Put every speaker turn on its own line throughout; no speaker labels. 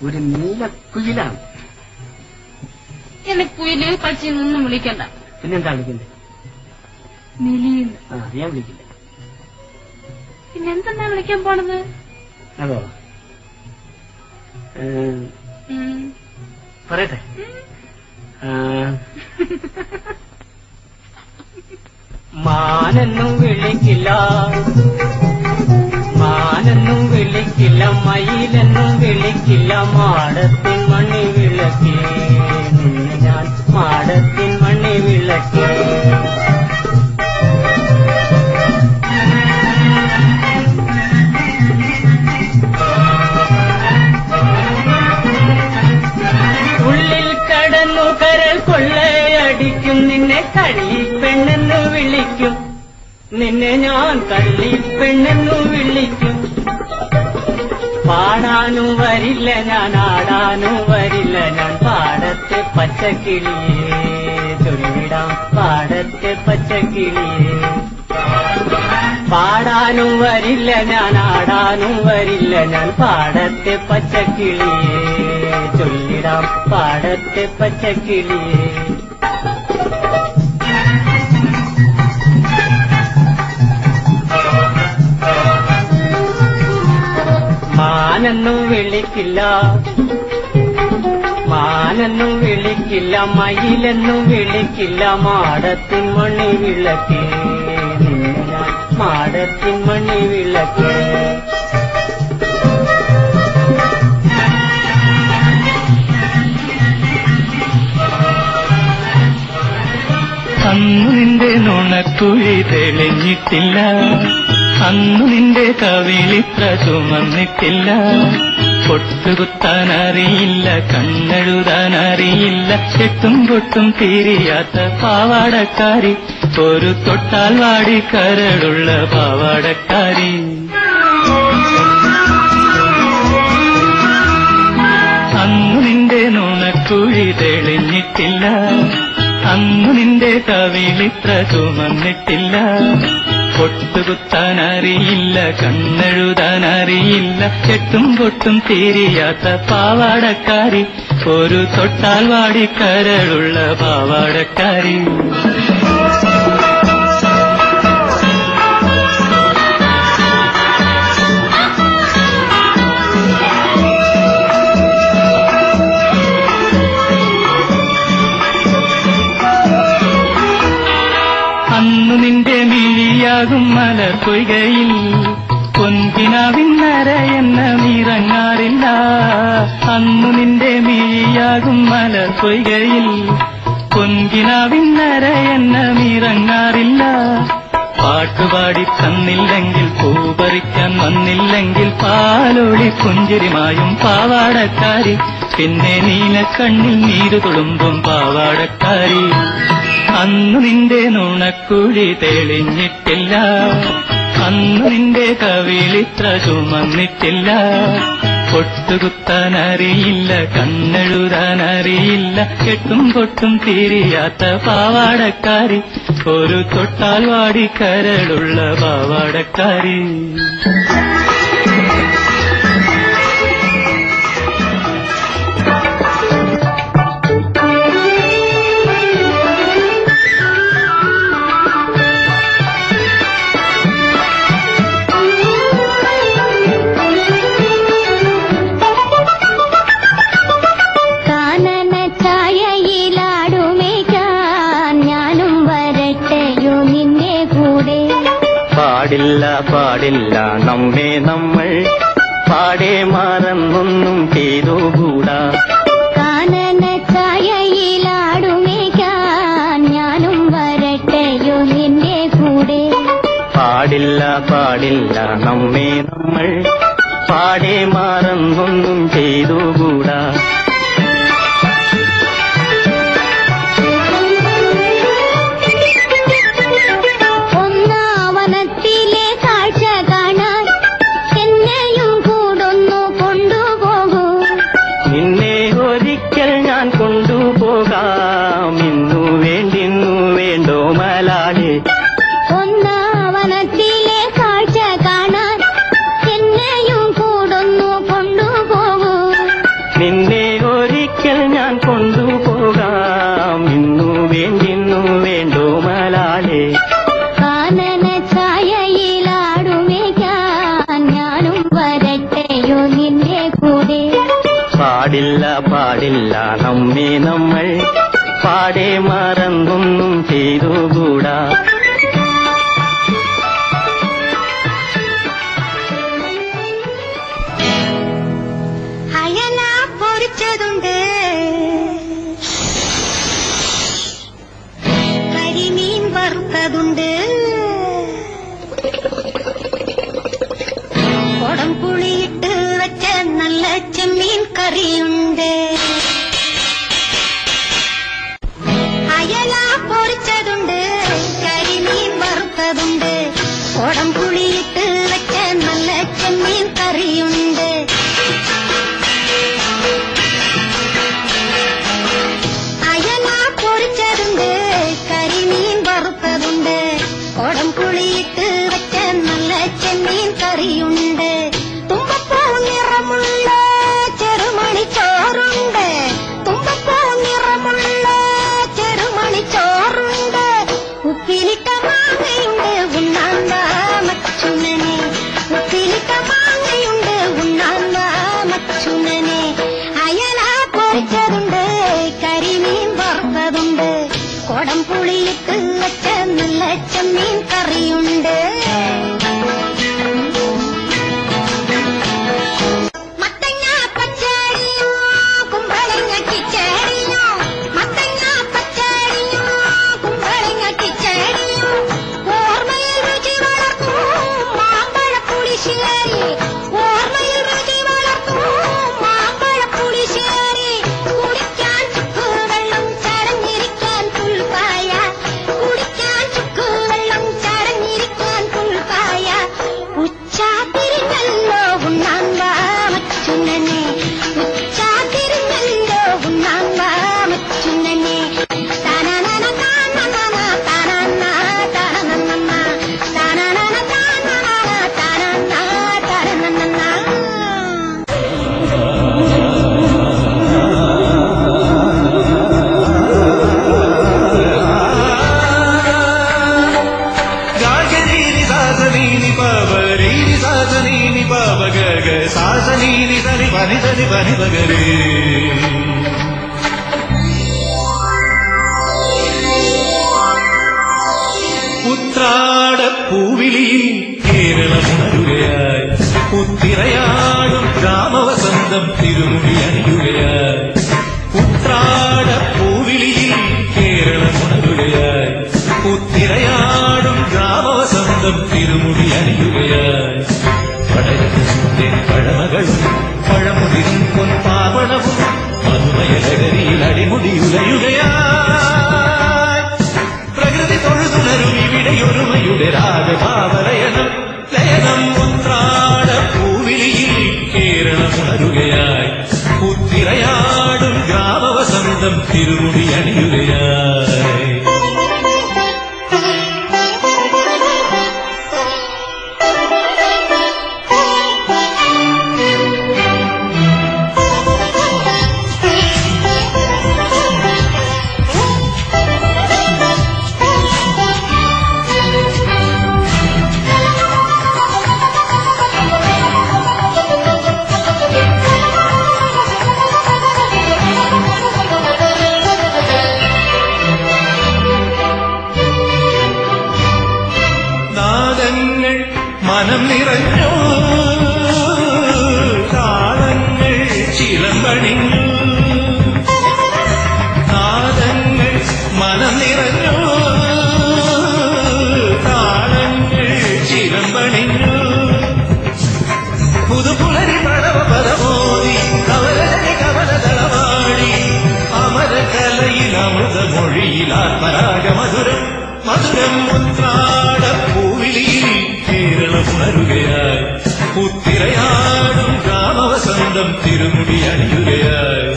ഒരു നീലക്കുയിലാണ്.
എന്നെ കുയില് പക്ഷിന്നൊന്നും വിളിക്കണ്ട.
പിന്നെന്താ വിളിക്കണ്ടേ?
നിലീന്ന്.
ഞാൻ വിളിക്കില്ല.
പിന്നെന്താ വിളിക്കാൻ പോണത്?
അതോ പറയട്ടെ. മാനെന്നും വിളിക്കില്ല, മാനെന്നും വിളിക്കില്ല, മയിലെന്നും വിളിക്കില്ല, മാടത്തിൻ മണി വിളക്കേ ഞാൻ, മാടത്തിൻ മണി വിളക്കേ. ഉള്ളിൽ കടന്നു കരൾ കൊള്ളയടിക്കും, നിന്നെ കള്ളിപ്പെണ്ണെന്നു വിളിക്കും, നിന്നെ ഞാൻ കള്ളിപ്പെണ്ണെന്നു വിളിക്കും. പാടാനും വരില്ല ഞാൻ, ആടാനും വരില്ല ഞാൻ, പാടത്തെ പച്ചക്കിളിയേ ചൊല്ലിടാം, പാടത്തെ പച്ചക്കിളിയേ. പാടാനും വരില്ല ഞാൻ, ആടാനും വരില്ല ഞാൻ, പാടത്തെ പച്ചക്കിളിയേ ചൊല്ലിടാം, പാടത്തെ പച്ചക്കിളിയേ. മാനെന്നും വിളിക്കില്ല, മാനെന്നും വിളിക്കില്ല, മയിലെന്നും വിളിക്കില്ല, മാടത്തിൻ മണി വിളക്കേ നിന്നെ ഞാൻ, മാടത്തിൻ മണി വിളക്കേ.
അന്നു നിന്റെ നുണക്കുഴി തെളിഞ്ഞിട്ടില്ല, അന്നു നിന്റെ കവിളിത്ര ചുമന്നിട്ടില്ല, പൊട്ടുകുത്താനറിയില്ല, കണ്ണെഴുതാനറിയില്ല, എട്ടും പൊട്ടും തീരിയാത്ത പാവാടക്കാരി, ഒരു തൊട്ടാൽ വാടി കരടുള്ള പാവാടക്കാരി. അന്നു നിന്റെ നുണക്കുഴി തെളിഞ്ഞിട്ടില്ല, അന്നു നിന്റെ കവിളിത്ര ചുമന്നിട്ടില്ല, പൊട്ടുകുത്താനറിയില്ല, കണ്ണെഴുതാനറിയില്ല, എട്ടും പൊട്ടും തീരിയാത്ത പാവാടക്കാരി, ഒരു തൊട്ടാൽ വാടി കരളുള്ള പാവാടക്കാരി. അന്നു നിന്റെ മിഴിയാകും മലർപ്പൊയ്കയിൽ പൊൻകിനാവിന്നര എന്ന നിറങ്ങാറില്ല, അന്നു നിന്റെ മിഴിയാകും മലർപ്പൊയ്കയിൽ പൊൻകിനാവിന്നര എന്ന നിറങ്ങാറില്ല. പാട്ടുപാടി തന്നില്ലെങ്കിൽ, പൂപറിക്കാൻ വന്നില്ലെങ്കിൽ, പാലോളി പുഞ്ചിരിമായും പാവാടക്കാരി, പിന്നെ നീലക്കണ്ണിൽ നീരു തുളുമ്പും പാവാടക്കാരി. അന്നു നിന്റെ നുണക്കുഴി തെളിഞ്ഞിട്ടില്ല, അന്നു നിന്റെ കവിളിത്ര ചുമന്നിട്ടില്ല, പൊട്ടുകുത്താനറിയില്ല, കണ്ണെഴുതാനറിയില്ല, എട്ടും പൊട്ടും തീരിയാത്ത പാവാടക്കാരി, ഒരു തൊട്ടാൽ വാടി കരളുള്ള പാവാടക്കാരി.
പാടില്ല പാടില്ല നമ്മെ നമ്മൾ പാടെ മറന്നൊന്നും ചെയ്തുകൂടാ,
കാനന ഛായയിലാടുമേക്കാൻ ഞാനും വരട്ടെയോ നിന്റെ കൂടെ.
പാടില്ല പാടില്ല നമ്മെ നമ്മൾ പാടെ മറന്നൊന്നും ചെയ്തുകൂടാ. കൊണ്ടുപോകാം ഇന്നു വേണ്ടിന്നു വേണ്ടോ മലാളെ,
ഒന്നാവനത്തിലെ കാഴ്ച കാണാൻ എന്നെയും കൂടൊന്നു കൊണ്ടുപോകൂ.
നിന്നെ ഒരിക്കൽ ഞാൻ കൊണ്ടുപോകാം. ഇന്നു വേണ്ടിന്നു വേണ്ടോ മലാളെ.
കാനന ഛായയിലാടുമേക്കാൻ ഞാനും വരട്ടെയോ നിന്റെ കൂടെ.
പാടില്ല പാടില്ല നമ്മെ നമ്മൾ പാടെ മറന്നൊന്നും ചെയ്തുകൂടാ.
അയല പൊരിച്ചതുണ്ട്, കരിമീൻ വറുത്തതുണ്ട്, കൊടംപുളിയിട്ട് വെച്ച നല്ല ചെമ്മീൻ കറിയുണ്ട്. അയല പൊരിച്ചതുണ്ട്, കരിമീൻ വറുത്തതുണ്ട്, കൊടംപുളിയിട്ട് വെച്ച നല്ല ചെമ്മീൻ കറിയുണ്ട്. അയല പൊരിച്ചതുണ്ട്, കരിമീൻ വറുത്തതുണ്ട്, കൊടംപുളിയിട്ട് വെച്ച നല്ല ചെമ്മീൻ കറിയുണ്ട്. തുമ്പപ്പൂ നിറമുള്ള ചെറുമണിച്ചോറുണ്ട്, തുമ്പപ്പൂ നിറമുള്ള ചെറുമണിച്ചോറുണ്ട്. ഉപ്പിലിട്ട മാങ്ങയുണ്ട് ഉണ്ണാൻ വാ മച്ചുനനെ, ഉപ്പിലിട്ട മാങ്ങയുണ്ട് ഉണ്ണാൻ വാ മച്ചുനനെ. അയല പൊരിച്ചതുണ്ട്, കരിമീൻ വറുത്തതുണ്ട്, കൊടംപുളിയിട്ട് വെച്ച നല്ല ചെമ്മീൻ കറിയുണ്ട്. മത്തങ്ങ പച്ചടിയോ കുമ്പളങ്ങ കിച്ചടിയോ, മത്തങ്ങ പച്ചടിയോ കുമ്പളങ്ങ കിച്ചടിയോ, ഓർമ്മയിൽ രുചി വളർത്തും മാമ്പഴ പുളിശ്ശേരി, ഓർമ്മയിൽ രുചി വളർത്തും മാമ്പഴ പുളിശ്ശേരി. കുടിക്കാൻ ചുക്കുവെള്ളം ചടഞ്ഞിരിക്കാൻ പുൽപ്പായ, കുടിക്കാൻ ചുക്കുവെള്ളം ചടഞ്ഞിരിക്കാൻ പുൽപ്പായ. ഉച്ചാ തിരിഞ്ഞല്ലോ ഉണ്ണാൻ വാ മച്ചുനനെ, ഉച്ചാ തിരിഞ്ഞല്ലോ ഉണ്ണാൻ വാ മച്ചുനനെ. താനാനാന താനാനാ താനാനാ താനാനാ താനാനാന താനാനാ താനാനാ താനാനാ.
గాగరీని సాసనీని పవరీని సాసనీని పవ గగ సాసనీని సని పని సని పని పగరే. ഉത്രാടപ്പൂവിളിയിൽ കേരളമുണരുകയായി, പുത്തിരയാടും ഗ്രാമവസന്തം തിരുമുടി അണിയുകയായി. ഉത്രാടപ്പൂവിളിയിൽ കേരളമുണരുകയായി, പുത്തിരയാടും ഗ്രാമവസന്തം തിരുമുടി അണിയുകയായി. പടയത്തിൻ പഴമകളും പഴമുതിരും പൊൻപാവണവും മധുമയലകരിയിൽ അടിമുടിയുലയുകയായി. പ്രകൃതി തൊഴുതുണരും ഇവിടെയൊരുമയുടെ രാഗഭാവലയനം ലയനം. ഉത്രാടപ്പൂവിളിയിൽ കേരളമുണരുകയായി, പുത്തിരയാടും ഗ്രാമവസന്തം തിരുമുടി അണിയുകയായി. നാദങ്ങൾ മനം നിറഞ്ഞു, താളങ്ങൾ ചിലമ്പണിഞ്ഞു. നാദങ്ങൾ മനം നിറഞ്ഞു, താളങ്ങൾ ചിലമ്പണിഞ്ഞു. പുതുപുലരി പ്രണവ പദമോദി കവലജനി കവലതളവാടി, അമരകലയിൽ അമൃതമൊഴിയിൽ ആത്മരാഗമധുരം മധുരം. ഉത്രാടപ്പൂവിളിയിൽ കേരളമുണരുകയായി, പുത്തിരയാടും ഗ്രാമവസന്തം തിരുമുടി അണിയുകയായി.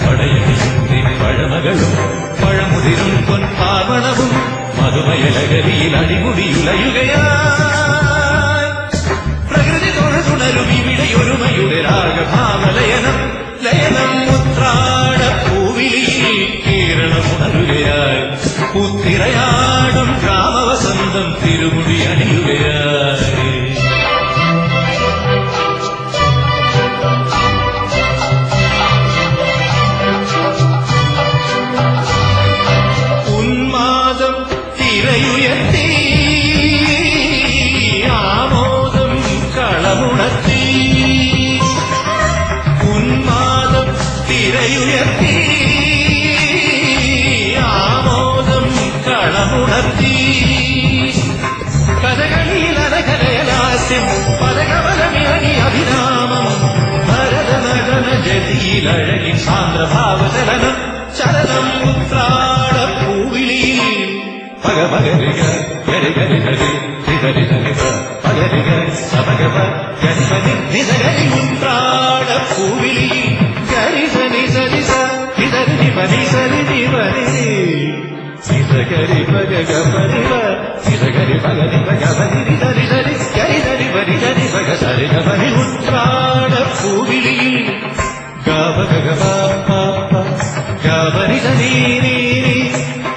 പടയണിന്തിൻ പഴമകളും പഴമുതിരും പൊൻപാവണവും മധുമയലകരിയിൽ അടിമുടിയുലയുകയായി. പ്രകൃതി തൊഴുതുണരും ഇവിടെയൊരുമയുടെ രാഗഭാവലയനം ലയനം. തിരയുയർത്തി ആമോദം കളമുണർത്തി കഥകളിലരകലയലാസ്യം പദകവലമിറങ്ങി അഭിരാമം ഭരതനടന ജതിയിലഴകിൻ സാന്ദ്രഭാവചലനം ചലനം ഉത്രാടപ്പൂവിളിയിൽ പകപകരിക ഗരിഗരിഗരി രിഗരിഗരിക പകരിക സപകപ ഗരിപതി നിസഗരി ഉത്രാടപ്പൂവിളിയിൽ ഗരിസനി സരിസ നിസരി പനി സരി നിവരി നിസഗരി പഗപരിവ നിസഗരി പഗരി പഗപരി നിസരി സരി ഗരിസരി പരി ഗരി പഗ സരി ഗപരി ഉത്രാടപ്പൂവിളിയിൽ ഗപഗപ ഗപരി സരി നീരി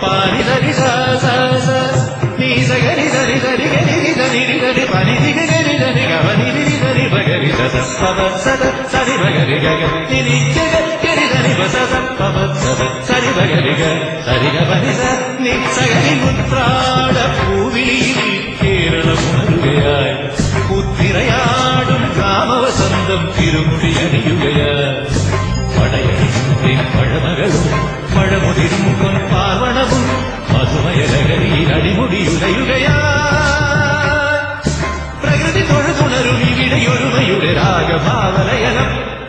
പാനി സരി സ നീ സഗരി സരി സരി ഗരി സരി ഗരി പനി ഗരി സരി ഗപരി സരി പഗരി സ പവ സദ സരി പഗരി ഗരി നി ഗരി സരി പ സദ പവ സദ സരി പഗരി സരി ഗപരി സ നി സഗരി ഉത്രാടപ്പൂവിളിയിൽ കേരളമുണരുകയായി പുത്തിരയാടും ഗ്രാമവസന്തം തിരുമുടിയണിയുകയായി പടയണിയും പഴമകളും മഴമുതിരും പാർവണവും മധുമയലകരിയിൽ അടിമുടിയുലയുകയാ പ്രകൃതി തൊഴുതുണരും ഇവിടെയൊരുമയുടെ രാഗഭാവലയനം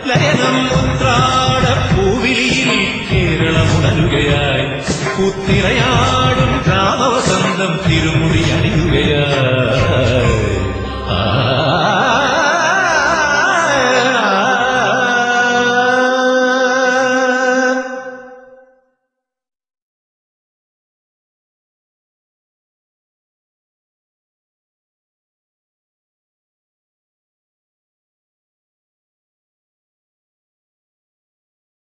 ലയനം ഉത്രാടപ്പൂവിളിയിൽ കേരളമുണരുകയായി പുത്തിരയാടും ഗ്രാമവസന്തം തിരുമുടി